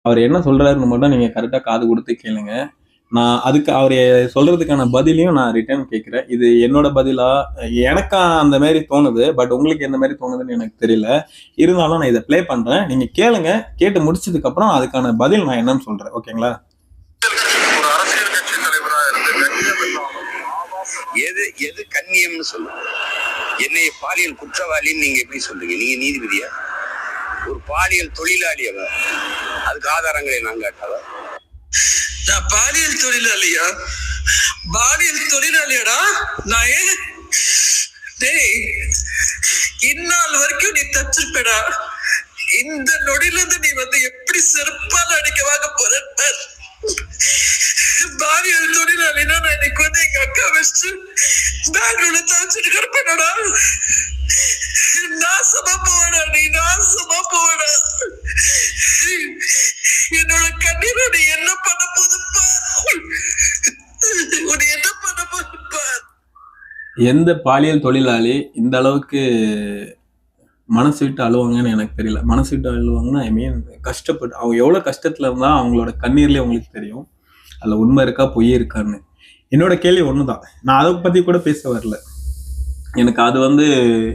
அவர் என்ன சொல்றாருன்னு மட்டும் நீங்க கரெக்டா காது குடுத்து கேளுங்க. நான் அதுக்கு அவரு சொல்றதுக்கான பதிலையும் நான் ரிட்டர்ன் கேட்கிறேன். இது என்னோட பதிலா? எனக்கா அந்த மாரி தோணுது. பட் உங்களுக்கு எந்த மாரி தோணுதுன்னு எனக்கு தெரியல. இருந்தாலும் நான் இத ப்ளே பண்றேன். நீங்க கேளுங்க. கேட்டு முடிச்சதுக்கு அப்புறம் அதுக்கான பதில் நான் என்னன்னு சொல்றேன். ஓகேங்களா? ஒரு அரசியல் கட்சி தலைவரா இருந்து கண்ணியம் இல்லாமல் எது எது கண்ணியம்னு சொல்லுங்க. என்னை பாலியல் குற்றவாளின்னு நீங்க எப்படி சொல்றீங்க? நீங்க நீதிபதியா? ஒரு பாலியல் தொழிலாளி அவன். அதுக்கு ஆதாரங்களை நான் காட்டாத. நான் பாலியல் தொழிலாளியா? பாலியல் தொழிலாளியாடா நான்? டேய், இந்நாள் வரைக்கும் நீ தச்சிருப்படா. இந்த நொடியில இருந்து நீ எப்படி செருப்பால அடிக்க வாங்க போற? பாலியல் தொழிலாளினா நான் இன்னைக்கு எங்க அக்கா வச்சு பெங்களூர்ல தச்சிட்டு கிடப்பேனடா. நாசமா போவடா நீ, நாசமா போவடா. என்னோட கண்ணீரை நீ என்ன பண்ண போதுப்பா? உன்னை என்ன பண்ண போதுப்பா? எந்த பாலியல் தொழிலாளி இந்த அளவுக்கு மனசு விட்டு அழுவாங்கன்னு எனக்கு தெரியல. மனசு விட்டு அழுவாங்கன்னா ஐ மீன் கஷ்டப்பட்டு அவங்க எவ்வளவு கஷ்டத்துல இருந்தா அவங்களோட கண்ணீர்லயே உங்களுக்கு தெரியும். அதுல உண்மை இருக்கா பொய் இருக்கான்னு. என்னோட கேள்வி ஒண்ணுதான். நான் அதை பத்தி கூட பேச வரல. எனக்கு அது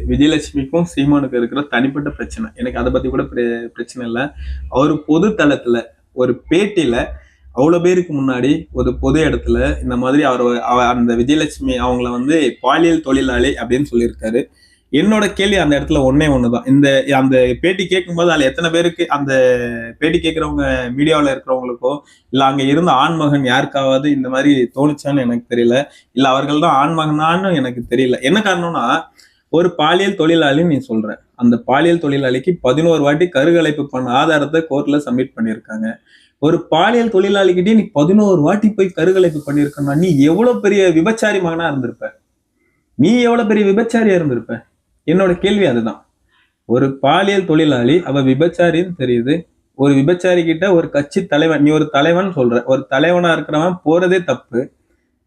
விஜயலட்சுமிக்கும் சீமானுக்கும் இருக்கிற தனிப்பட்ட பிரச்சனை. எனக்கு அதை பத்தி கூட பிரச்சனை இல்லை. அவர் பொது தளத்துல ஒரு பேட்டியில அவ்வளவு பேருக்கு முன்னாடி ஒரு பொது இடத்துல இந்த மாதிரி அந்த விஜயலட்சுமி அவங்கள பாலியல் தொழிலாளி அப்படின்னு சொல்லியிருக்காரு. என்னோட கேள்வி அந்த இடத்துல ஒண்ணுதான். அந்த பேட்டி கேட்கும்போது அதுல எத்தனை பேருக்கு அந்த பேட்டி கேட்கிறவங்க மீடியாவில் இருக்கிறவங்களுக்கோ இல்ல அங்க இருந்த ஆண்மகன் யாருக்காவது இந்த மாதிரி தோணுச்சான்னு எனக்கு தெரியல. இல்ல அவர்கள் தான் ஆண்மகனான்னு எனக்கு தெரியல. என்ன காரணம்னா, ஒரு பாலியல் தொழிலாளி நீ சொல்ற, அந்த பாலியல் தொழிலாளிக்கு 11 வாட்டி கருக்கலைப்பு பண்ண ஆதாரத்தை கோர்ட்ல சப்மிட் பண்ணியிருக்காங்க. ஒரு பாலியல் தொழிலாளிகிட்டே நீ 11 வாட்டி போய் கருக்கலைப்பு பண்ணியிருக்கா, நீ எவ்வளவு பெரிய விபச்சாரி மகனா இருந்திருப்ப? நீ எவ்வளவு பெரிய விபச்சாரியா இருந்திருப்ப? என்னோட கேள்வி அதுதான். ஒரு பாலியல் தொழிலாளி அவ விபச்சாரின்னு தெரியுது. ஒரு விபச்சாரி கிட்ட ஒரு கட்சி தலைவன், நீ ஒரு தலைவன் சொல்ற, ஒரு தலைவனா இருக்கிறவன் போறதே தப்பு.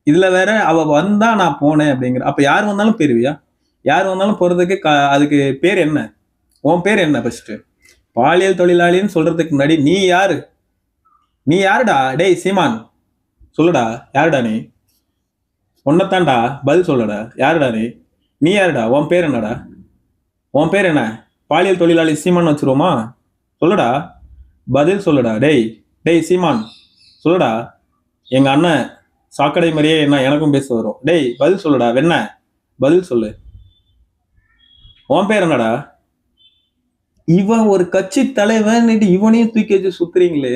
இதுல வேற அவ வந்தா நான் போனேன் அப்படிங்கிற. அப்ப யார் வந்தாலும் போயிருவியா? யார் வந்தாலும் போறதுக்கு அதுக்கு பேர் என்ன? உன் பேர் என்ன? ஃபர்ஸ்ட் பாலியல் தொழிலாளின்னு சொல்றதுக்கு முன்னாடி நீ யாரு? நீ யாருடா? டேய் சீமான் சொல்லுடா, யாருடா நீ? ஒன்னத்தான்டா, பதில் சொல்லுடா. யாருடா நீ? நீ யாருடா? உன் பேர் என்னடா? உன் பேர் என்ன? பாலியல் தொழிலாளி சீமான் வச்சிருவோமா? சொல்லுடா, பதில் சொல்லுடா. டேய் டேய் சீமான் சொல்லுடா. எங்க அண்ணன் சாக்கடை மாதிரியே என்ன எனக்கும் பேச வரும். டேய் பதில் சொல்லுடா. வெண்ண பதில் சொல்லு. உன் பேர் என்னடா? இவன் ஒரு கட்சி தலைவன், இவனையும் தூக்கி வச்சு சுத்துறீங்களே.